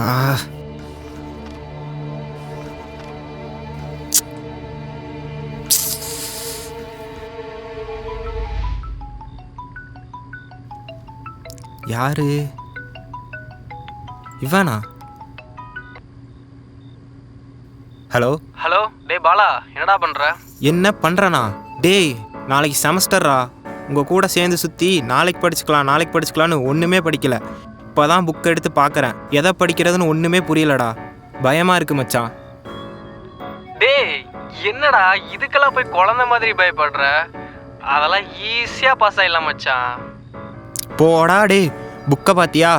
ஆ யாரு இவனா? Hello hello, டேய் பாலா, என்னடா பண்ற? என்ன பண்ணுறண்ணா? டேய் நாளைக்கு செமஸ்டர்ரா. உங்கள் கூட சேர்ந்து சுற்றி நாளைக்கு படிச்சுக்கலான்னு ஒன்றுமே படிக்கலை. இப்போ தான் புக் எடுத்து பார்க்குறேன். எதை படிக்கிறதுன்னு ஒன்றுமே புரியலடா. பயமாக இருக்கு மச்சான். டேய் என்னடா இதுக்கெல்லாம் போய் குழந்தை மாதிரி பயப்படுற? அதெல்லாம் ஈஸியா பாஸ் ஆயிடலாம் மச்சான். போடா டேய், புக்கை பார்த்தியா?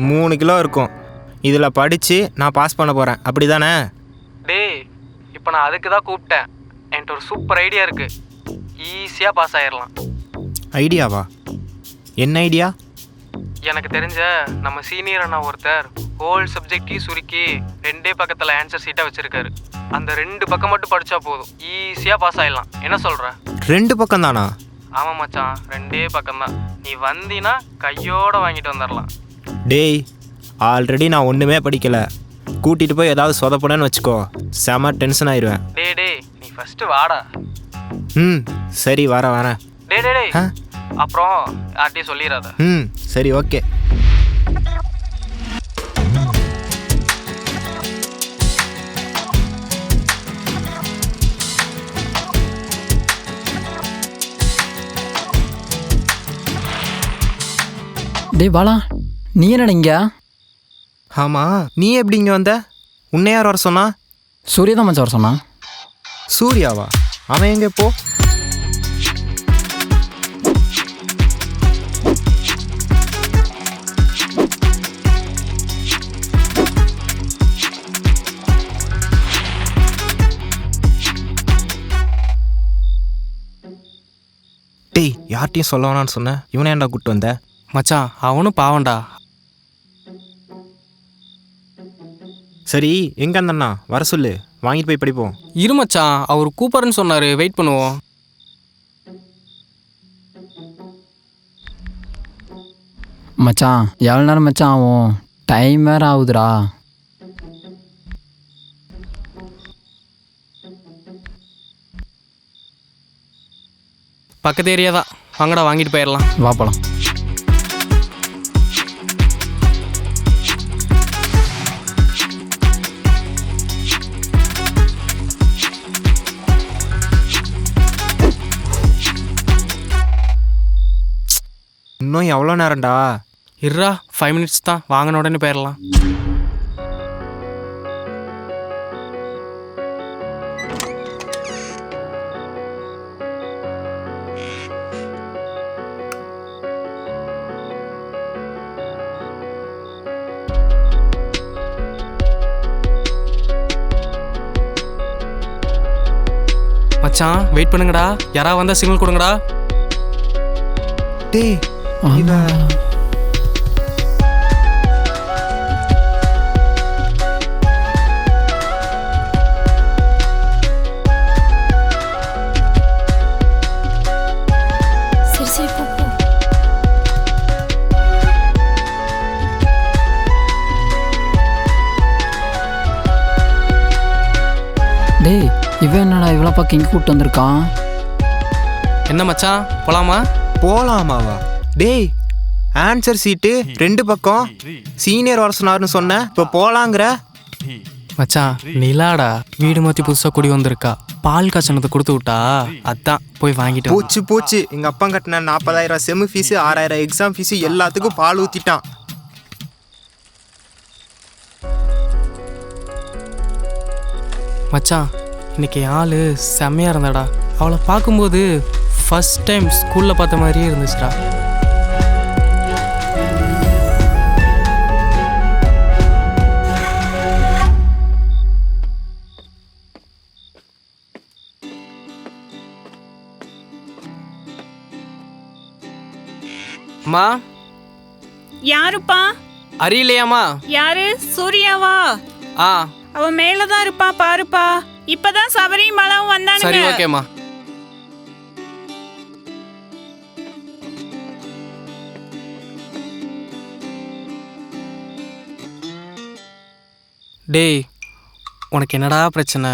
3 கிலோ இருக்கும். இதில் படித்து நான் பாஸ் பண்ண போகிறேன், அப்படி தானே? டேய் இப்போ நான் அதுக்கு தான் கூப்பிட்டேன். என்கிட்ட ஒரு சூப்பர் ஐடியா இருக்கு. ஈஸியா பாஸ் ஆயிடலாம். ஐடியாவா? என்ன ஐடியா? எனக்கு தெரிஞ்ச நம்ம சீனியர் அண்ணா ஒருத்தர் ஹோல் சப்ஜெக்டையும் சுருக்கி 2 பக்கத்தில் ஆன்சர் சீட்டாக வச்சிருக்காரு. அந்த 2 பக்கம் மட்டும் படித்தா போதும், ஈஸியாக பாஸ் ஆகிடலாம். என்ன சொல்கிற? 2 பக்கம் தானா? ஆமாம் மச்சான், 2 பக்கம்தான். நீ வந்தீன்னா கையோடு வாங்கிட்டு வந்துடலாம். டேய் ஆல்ரெடி நான் ஒன்றுமே படிக்கலை. கூட்டிகிட்டு போய் ஏதாவது சொதப்படன்னு வச்சுக்கோ, செம டென்ஷன் ஆயிடுவேன். டேய் நீ ஃபஸ்ட்டு வாடா. சரி வரேன். டேய் அப்புறம் யார்ட்டையும் சொல்லிடாத. சரி ஓகே. டேய் பாலா, நீ என்னடா இங்க? ஆமாம், நீ எப்படி இங்கே வந்த? உன்னை யார் வர சொன்னா? சூர்யா தான் மச்சான் வர சொன்னா. சூர்யாவா? அவன் எங்கே போ? டேய் யார்ட்டையும் சொல்ல வேணான்னு சொன்னேன், இவனை ஏன்டா கூப்பிட்டு வந்த? மச்சான் அவனும் பாவண்டா. சரி எங்கே அந்தண்ணா வர சொல்லு, வாங்கிட்டு போய் படிப்போம். இரு மச்சான், அவர் கூப்பிட்றேன்னு சொன்னார், வெயிட் பண்ணுவோம். மச்சான் எவ்வளோ நேரம் மச்சான் ஆகும்? டைம் வேறு ஆகுதுடா. பக்கத்து ஏரியா தான், வாங்கடா வாங்கிட்டு போயிடலாம். வா போலாம். இன்னும் எவ்வளோ நேரம்டா? இருடா, 5 minutes தான், வாங்கின உடனே போயிடலாம். மச்சான் வெயிட் பண்ணுங்கடா, யாராவது வந்தால் சிக்னல் கொடுங்கடா. டேய் சரி போ. டேய் இவன் என்னடா இவ்வளோ பக்கம் இங்கே கூப்பிட்டு வந்திருக்கான்? என்ன மச்சான் போலாமா? போலாமாவா? டேய் ஆன்சர் சீட்டு 2 பக்கம் சீனியர் வர சொன்னார்னு சொன்ன, இப்போ போலாங்கிற? மச்சான் நிலாடா வீடு மாற்றி புதுசாக குடி வந்திருக்கா, பால் காய்ச்சனத்தை கொடுத்து விட்டா, அதான் போய் வாங்கிட்டு. போச்சு எங்கள் அப்பா கட்டின 40,000 செமு ஃபீஸு, 6,000 எக்ஸாம் ஃபீஸு எல்லாத்துக்கும் பால் ஊற்றிட்டான். மச்சான் இன்னைக்கு ஆள் செம்மையாக இருந்தாடா. அவளை பார்க்கும்போது ஃபர்ஸ்ட் டைம் ஸ்கூலில் பார்த்த மாதிரியே இருந்துச்சுடா. அம்மா. யாருப்பா? அறியலையாம்மா? யாரு? சூர்யாவா? ஆ அவன் மேலதான் இருப்பா, பாருப்பா. இப்பதான் சபரி மலவும் வந்தானுங்க. சரி ஓகேம்மா. டேய் உனக்கு என்னடா பிரச்சனை?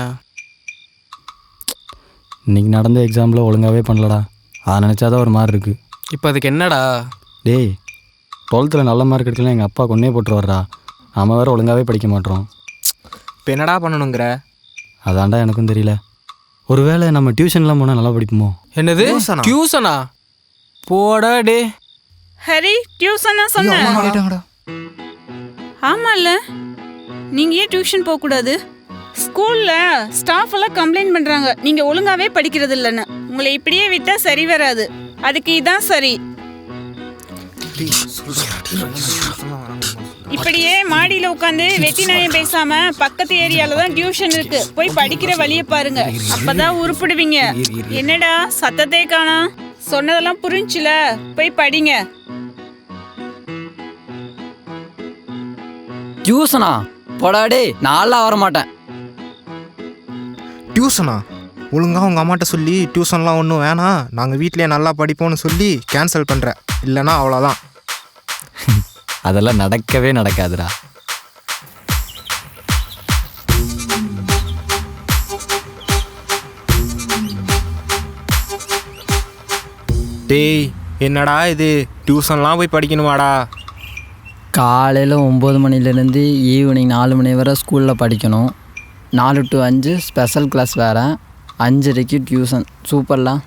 இன்றைக்கி நடந்த எக்ஸாமில் ஒழுங்காகவே பண்ணலடா. அதை நினச்சாதான் ஒரு மாதிரி இருக்குது. இப்போ அதுக்கு என்னடா? டேய் 12th நல்ல மார்க் எடுக்கலாம் எங்கள் அப்பா கொன்னே போட்டுருவாரா. நம்ம வேறு ஒழுங்காகவே படிக்க மாட்டோம். இப்போ என்னடா பண்ணணுங்கிற? அதான்டா எனக்கும் தெரியல. ஒருவேளை நம்ம டியூஷன்லாம் போனால் நல்லா படிப்போமோ? என்னது டியூசனா? டியூசனா? போடா டே. ஹரி டியூஷனா சொன்ன? ஆமால்ல, நீங்க ஏன் டியூஷன் போக கூடாது? ஸ்கூல்ல ஸ்டாஃப் எல்லாம் கம்ப்ளைண்ட் பண்றாங்க நீங்க ஒழுங்காவே படிக்கிறது இல்லைன்னு. உங்களை இப்படியே விட்டா சரி வராது. அதுக்கு இதான் சரி. இப்படியே மாடியில உட்காந்து வெட்டி நாயம் பேசாம பக்கத்து ஏரியால தான் டியூஷன் இருக்கு, போய் படிக்கிற வழியை பாருங்க. அப்பதான் உருப்பிடுவீங்க. என்னடா சத்தத்தை காணோம்? சொன்னதெல்லாம் புரிஞ்சுல, போய் படிங்க. டியூஷனா? போடாடே, நான்லாம் வர மாட்டேன். டியூஷனா? ஒழுங்காக உங்கள் அம்மாட்ட சொல்லி டியூஷன்லாம் ஒன்றும் வேணாம், நாங்கள் வீட்டிலேயே நல்லா படிப்போம்னு சொல்லி கேன்சல் பண்ணுறேன். இல்லைனா அவ்வளோதான். அதெல்லாம் நடக்கவே நடக்காதுடா. டேய் என்னடா இது, டியூஷன்லாம் போய் படிக்கணுமாடா? காலையில் 9 மணிலேருந்து ஈவினிங் 4 மணி வரை ஸ்கூலில் படிக்கணும். 4 to 5 ஸ்பெஷல் கிளாஸ் வேறு, 5:30 டியூஷன். சூப்பர்லாம்.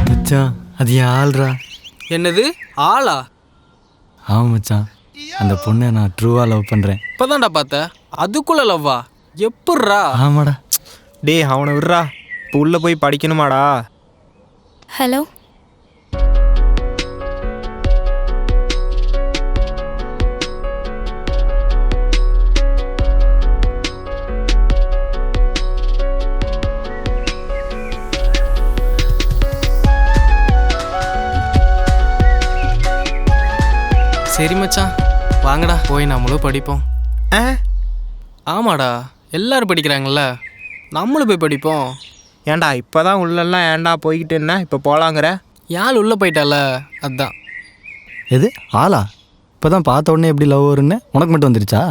மச்சான் அது ஆள்ரா. என்னது ஆளா? ஆமாம் மச்சான், அந்த பொண்ணை நான் ட்ரூவாக லவ் பண்ணுறேன். இப்போதான்டா பார்த்த, அதுக்குள்ள லவ்வா? எப்பட்றா? ஆமாடா. டேய் அவனை விட்றா, இப்போ உள்ளே போய் படிக்கணுமாடா? ஹலோ, சரி மச்சான், வாங்கடா போய் நம்மளும் படிப்போம். ஆமாடா, எல்லாரும் படிக்கிறாங்கல்ல, நம்மளும் போய் படிப்போம். ஏன்டா இப்போ தான் உள்ளெல்லாம் ஏன்டா போய்கிட்டு என்ன இப்போ போகலாங்கிற? யாழ் உள்ளே போயிட்டால, அதான். எது ஆளா? இப்போ தான் பார்த்த உடனே எப்படி லவ் வரும்னு உனக்கு மட்டும் வந்துருச்சா?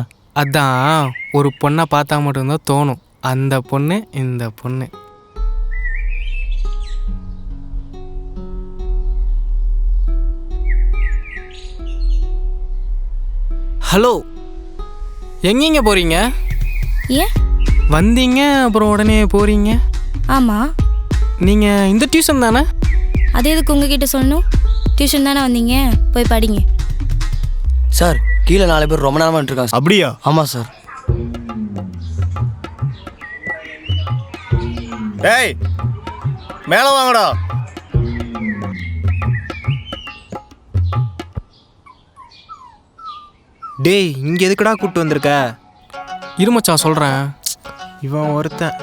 அதான் ஒரு பொண்ணை பார்த்தா மட்டும்தான் தோணும், அந்த பொண்ணு இந்த பொண்ணு. ஹலோ, எங்கேங்க போகிறீங்க? ஏன் வந்தீங்க அப்புறம் உடனே போகிறீங்க? ஆமாம், நீங்கள் இந்த டியூஷன் தானே? அது எதுக்கு உங்ககிட்ட சொல்லணும்? டியூஷன் தானே வந்தீங்க, போய் படிங்க. சார் கீழே 4 பேர் ரொம்ப நேரமாக இருக்காங்க. அப்படியா? ஆமாம் சார். டேய் மேலே வாங்கடா. டேய் இங்கே எதுக்குடா கூப்பிட்டு வந்திருக்க? இருமச்சான் சொல்கிறேன். இவன் ஒருத்தன்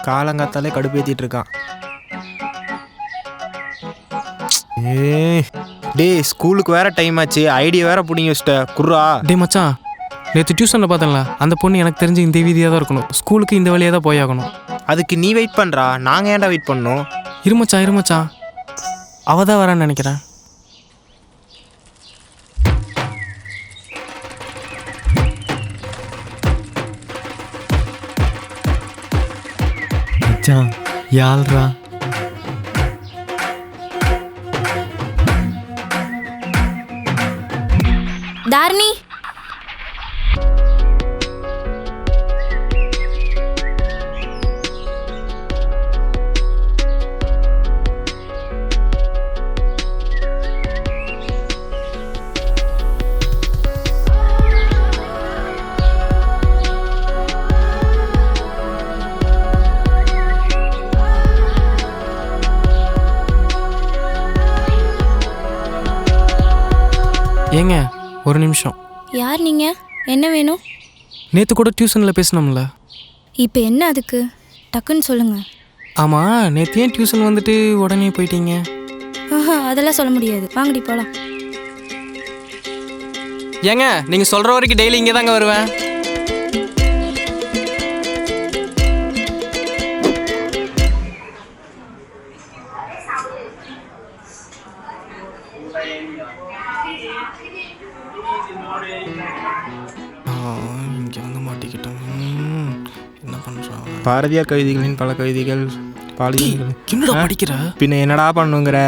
காலங்காத்தாலே கடுப்பேற்றிட்டு இருக்கான். டேய் ஸ்கூலுக்கு வேற டைம் ஆச்சு, ஐடியா வேற பிடிங்கி வச்சிட்ட. குர்ரா. டே மச்சான், நேற்று டியூஷனில் பார்த்தேன்ல, அந்த பொண்ணு எனக்கு தெரிஞ்சு இந்த வீதியாக தான் இருக்கணும், ஸ்கூலுக்கு இந்த வழியாக தான் போயாகணும். அதுக்கு நீ வெயிட் பண்ணுறா, நாங்கள் ஏன்டா வெயிட் பண்ணோம்? இருமச்சான் அவ தான் வரான்னு நினைக்கிறேன். மச்சான் யாழ்ரா. தாரணி, ஏங்க ஒரு நிமிஷம். யார் நீங்க? என்ன வேணும்? நேற்று கூட டியூஷனில் பேசினோம்ல, இப்போ என்ன அதுக்கு? டக்குன்னு சொல்லுங்க. ஆமாம் நேற்று ஏன் டியூஷன் வந்துட்டு உடனே போயிட்டீங்க? ஆஹா அதெல்லாம் சொல்ல முடியாது, வாங்கடி போகலாம். ஏங்க நீங்கள் சொல்கிற வரைக்கும் டெய்லி இங்கே தாங்க வருவேன். இங்கே வந்து மாட்டிக்கிட்டோம். என்ன பண்ணுறான்? பாரதியார் கவிதைகளின் பல கவிதைகள் பாலியல்கள். என்னடா படிக்கிற? பின்ன என்னடா பண்ணுங்கிற?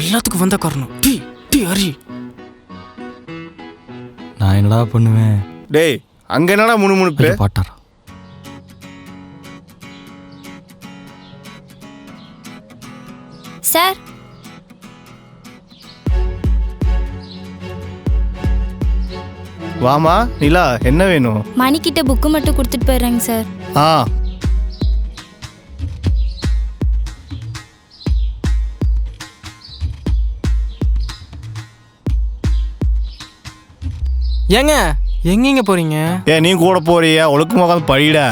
எல்லாத்துக்கும் வந்த காரணம் டீ டீ ஹரி. நான் என்னடா பண்ணுவேன்? டேய் அங்க என்னடா முணுமுணுப்பு? பாட்டாரா சார் வாமா நிலா, என்ன வேணும்? மணிக்கிட்ட புக்கு மட்டும் கொடுத்துட்டு போயிடுறேங்க சார். ஆ ஏங்க எங்கெங்க போகிறீங்க? ஏன் நீ கூட போறியா? ஒழுக்கமாக உட்காந்து படிடா.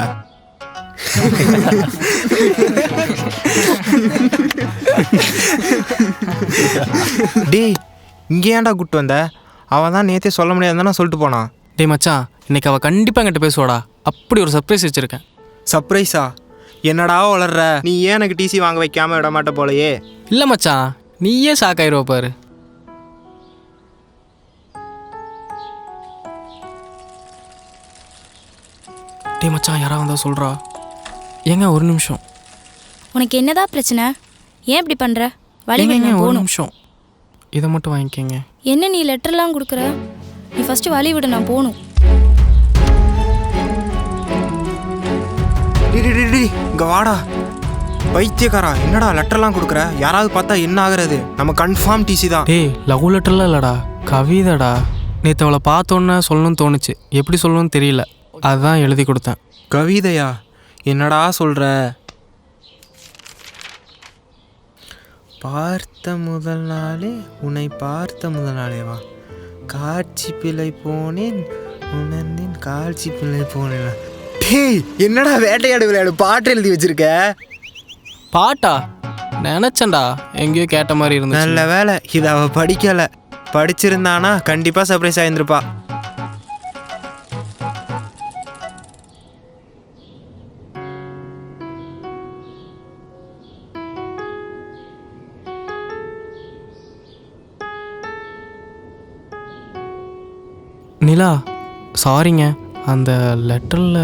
டேய் இங்கே ஏன்டா கூப்பிட்டு வந்த? அவன் தான் நேற்றே சொல்ல முடியாதுன்னு சொல்லிட்டு போனான். டேய் மச்சான், இன்னைக்கு அவள் கண்டிப்பாக என்கிட்ட பேசுவாடா. அப்படி ஒரு சர்ப்ரைஸ் வச்சுருக்கேன். சர்ப்ரைஸா? என்னடா வளர்ற நீ? ஏன் எனக்கு டிசி வாங்க வைக்காம விட மாட்ட போலையே. இல்லை மச்சான், நீயே ஷாக்காயிருவ பாரு. டேய் மச்சான், யாராவது வந்தால் சொல்கிறா. ஏங்க ஒரு நிமிஷம். உனக்கு என்னதான் பிரச்சனை? ஏன் இப்படி பண்ணுற? வழி ஏங்க விட ஒரு போகணும். நிமிஷம், இதை மட்டும் வாங்கிக்கங்க. என்ன நீ லெட்டர்லாம் கொடுக்குற? நீ ஃபஸ்ட்டு வழி விட, நான் போகணும். இங்க வாடா பைத்தியக்காரா. என்னடா லெட்டர்லாம் கொடுக்குற? யாராவது பார்த்தா என்ன ஆகுறது? நம்ம கன்ஃபார்ம் டிசி தான். டேய் லவ் லெட்டர்லாம் இல்லைடா, கவிதைடா. நேற்று அவளை பார்த்தோன்னே சொல்லணும்னு தோணுச்சு, எப்படி சொல்லணும்னு தெரியல, அதுதான் எழுதி கொடுத்தேன். கவிதையா? என்னடா சொல்ற? பார்த்த முதல் நாளே உன்னை பார்த்த முதல் நாளேவா காட்சி பிழை போனேன் உணர்ந்தேன் காட்சி பிழை போனேன். டேய் என்னடா வேட்டையாடு விளையாடு பாட்டு எழுதி வச்சிருக்க? பாட்டா? நினச்சேன்டா, எங்கேயோ கேட்ட மாதிரி இருந்துச்சு. நல்ல வேலை இதை அவ படிக்கல. படிச்சிருந்தானா கண்டிப்பா சர்ப்ரைஸ் ஆயிருந்திருப்பா. நிலா சாரிங்க, அந்த லெட்டரில்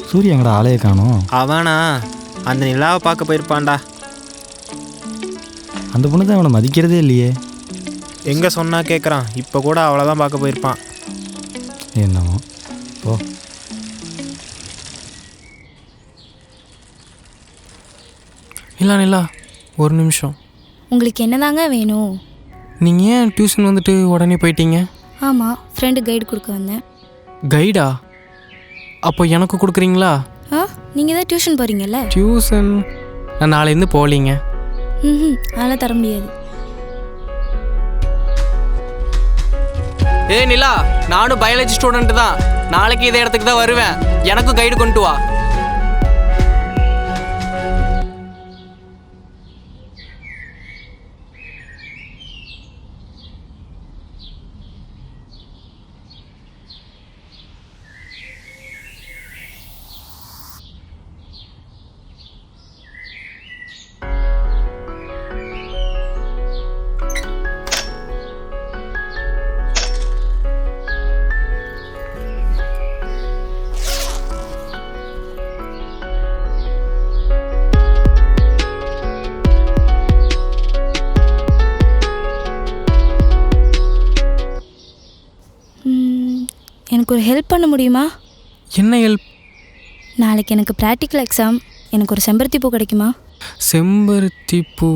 சூரிய எங்கடா ஆளையே காணோம்? அவனா அந்த நிலாவை பார்க்க போயிருப்பான்டா. அந்த பொண்ணு தான் அவனை மதிக்கிறதே இல்லையே. எங்கே சொன்னா கேட்குறான். இப்போ கூட அவ்வளோதான் பார்க்க போயிருப்பான். என்னமோ ஓ. நிலா ஒரு நிமிஷம். உங்களுக்கு என்னதாங்க வேணும்? நீங்கள் ஏன் டியூஷன் வந்துட்டு உடனே போயிட்டீங்க? ஆமாம், ஃப்ரெண்டு கைடு கொடுக்க வந்தேன். கைடா? அப்போ எனக்கு கொடுக்குறீங்களா? ஆ, நீங்கள் தான் டியூஷன் போகிறீங்கல்ல? டியூஷன் நான் நாளையிலேருந்து போகலீங்க. ம், அதெல்லாம் தர முடியாது. ஏய் நிலா, நானும் பயாலஜி ஸ்டூடெண்ட் தான். நாளைக்கு இதே இடத்துக்கு தான் வருவேன். எனக்கும் கைடு கொண்டு வா. எனக்கு ஒரு ஹெல்ப் பண்ண முடியுமா? என்ன ஹெல்ப்? நாளைக்கு எனக்கு ப்ராக்டிக்கல் எக்ஸாம். எனக்கு ஒரு செம்பருத்தி பூ கிடைக்குமா? செம்பருத்தி பூ?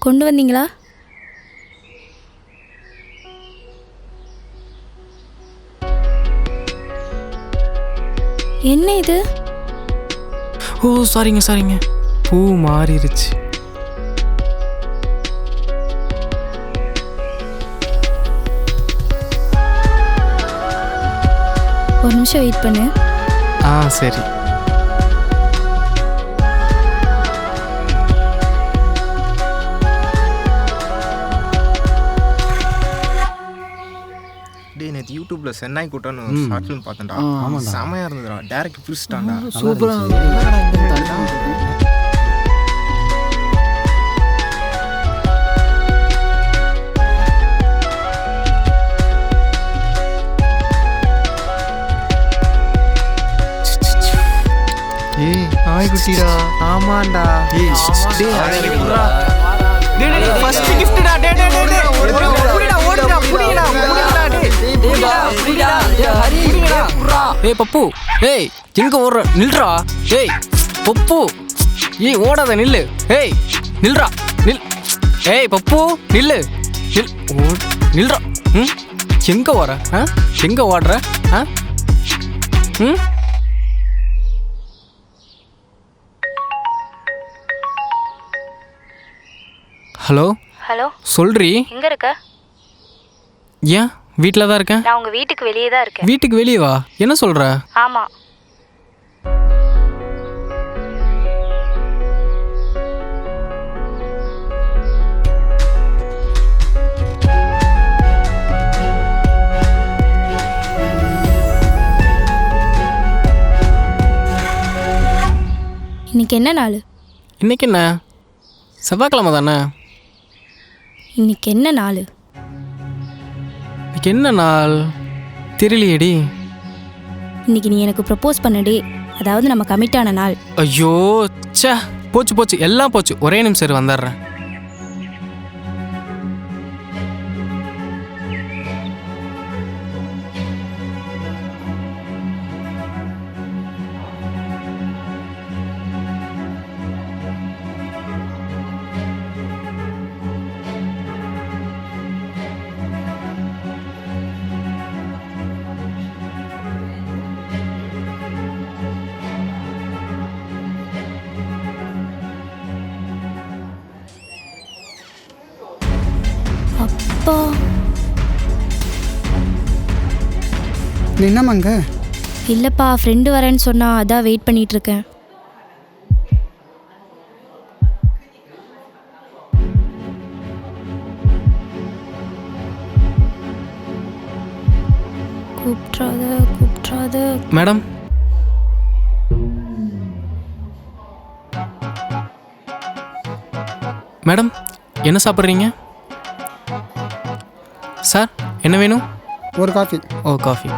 கொண்டு வந்தீங்களா? என்ன இது? ஓ சாரிங்க, பூ மாறிடுச்சு. ஒரு நிமிஷம் வெயிட் பண்ணு. சரி. டேய் நேற்று யூடியூப்ல சென்னாய் கூட்டம்னு ஷார்ட் ஃபிலிம் பார்த்தேன்டா. செமையா இருந்ததுடா. டேரக்ட் பிரிச்சுட்டான்டா. ஏய் நாய்க்குட்டிடா. ஆமாண்டா. டேய் புறா. டேய் ஃபர்ஸ்ட் கிஃப்ட்டா. டேய் புடிடா ஓடுடா புடிடா டேய். ஏய் பப்பு, ஏய் எங்க ஓடுற? நில்றா. ஏய் பப்பு, ஏய் ஓடாத நில்லு. ஏய் நில்றா நில். ஏய் பப்பு நில்லு. நில்றா. எங்க ஓடுற? எங்க ஓடுற? ஹலோ ஹலோ, சொல்றி. எங்க இருக்க? ஏன் வீட்டில் தான் இருக்கேன். நான் உங்க வீட்டுக்கு வெளியே தான் இருக்கேன். வீட்டுக்கு வெளியே வா. என்ன சொல்ற? ஆமா. இன்னைக்கு என்ன நாள்? இன்னைக்கு என்ன? செவ்வாய்க்கிழமை தானே. இன்னைக்கு என்ன நாள்? இன்னைக்கு என்ன நாள் தெரியலையேடி. இன்னைக்கு நீ எனக்கு ப்ரப்போஸ் பண்ண டே, அதாவது நம்ம கமிட் ஆன நாள். ஐயோ ச்சே, போச்சு எல்லாம் போச்சு. ஒரே நிமிஷம் இரு, வந்துடுறேன். அப்பா என்னமாங்க? இல்லைப்பா, ஃப்ரெண்டு வரேன்னு சொன்னா, அதான் வெயிட் பண்ணிட்டு இருக்கேன். கூப்பிட்றாத. மேடம், மேடம் என்ன சாப்பிட்றீங்க? சார் என்ன வேணும்? ஒரு காஃபி. ஓ காஃபி.